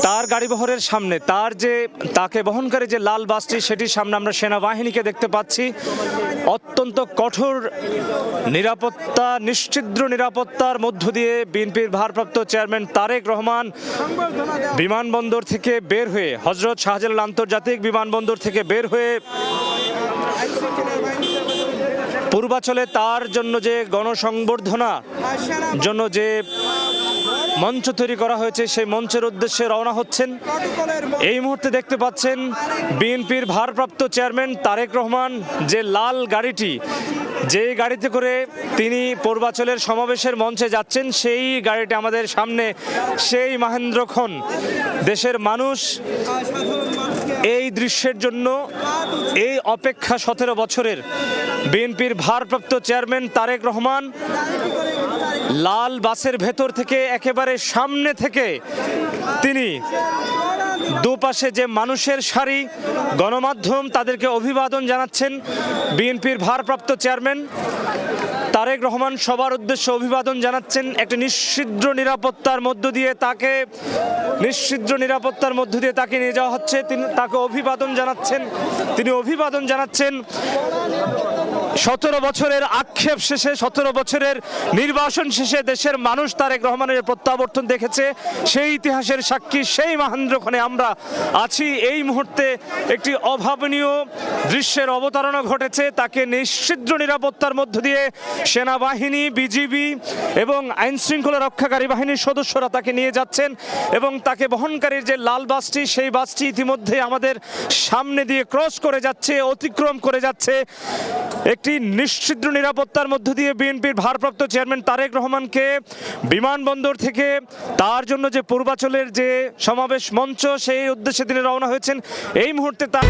তার গাড়িবহরের সামনে তাকে বহনকারী যে লাল বাসটি সেটির সামনে আমরা সেনাবাহিনীকে দেখতে পাচ্ছি। অত্যন্ত কঠোর নিরাপত্তা, নিশ্ছিদ্র নিরাপত্তার মধ্য দিয়ে বিএনপির ভারপ্রাপ্ত চেয়ারম্যান তারেক রহমান বিমানবন্দর থেকে বের হয়ে, হযরত শাহজালাল আন্তর্জাতিক বিমানবন্দর থেকে বের হয়ে পূর্বাচলে তার জন্য যে গণসংবর্ধনা জন্য যে মঞ্চ তৈরি করা হয়েছে সেই মঞ্চের উদ্দেশ্যে রওনা হচ্ছেন। এই মুহূর্তে দেখতে পাচ্ছেন বিএনপির ভারপ্রাপ্ত চেয়ারম্যান তারেক রহমান যে লাল গাড়িটি, যে গাড়িতে করে তিনি পূর্বাচলের সমাবেশের মঞ্চে যাচ্ছেন, সেই গাড়িটি আমাদের সামনে। সেই মাহেন্দ্রক্ষণ দেশের মানুষ এই দৃশ্যের জন্য এই অপেক্ষা 17 বছরের। বিএনপির ভারপ্রাপ্ত চেয়ারম্যান তারেক রহমান লাল বাসের ভেতর থেকে একেবারে সামনে থেকে তিনি দুপাশে যে মানুষের সারি, গণমাধ্যম তাদেরকে অভিবাদন জানাচ্ছেন। বিএনপির ভারপ্রাপ্ত চেয়ারম্যান তারেক রহমান সবার উদ্দেশ্যে অভিবাদন জানাচ্ছেন। একটা নিশ্ছিদ্র নিরাপত্তার মধ্য দিয়ে তাকে নিয়ে যাওয়া হচ্ছে। তিনি তাকে অভিবাদন জানাচ্ছেন 17 বছরের আক্ষেপ শেষে, 17 বছরের নির্বাসন শেষে দেশের মানুষ তারেক রহমানের প্রত্যাবর্তন দেখেছে। সেই ইতিহাসের সাক্ষী, সেই মাহেন্দ্রক্ষণে আমরা আছি। এই মুহূর্তে একটি অভাবনীয় দৃশ্যের অবতারণা ঘটেছে। তাকে নিশ্ছিদ্র নিরাপত্তার মধ্য দিয়ে সেনাবাহিনী, বিজিবি এবং আইন শৃঙ্খলা রক্ষাকারী বাহিনীর সদস্যরা তাকে নিয়ে যাচ্ছেন এবং তাকে বহনকারীর যে লাল বাসটি, সেই বাসটি ইতিমধ্যে আমাদের সামনে দিয়ে ক্রস করে যাচ্ছে, অতিক্রম করে যাচ্ছে। একটি নিশ্ছিদ্র নিরাপত্তার মধ্য দিয়ে বিএনপির ভারপ্রাপ্ত চেয়ারম্যান তারেক রহমানকে বিমানবন্দর থেকে তার জন্য যে পূর্বাচলের যে সমাবেশ মঞ্চ, সেই উদ্দেশ্যে তিনি রওনা হয়েছেন। এই মুহূর্তে তার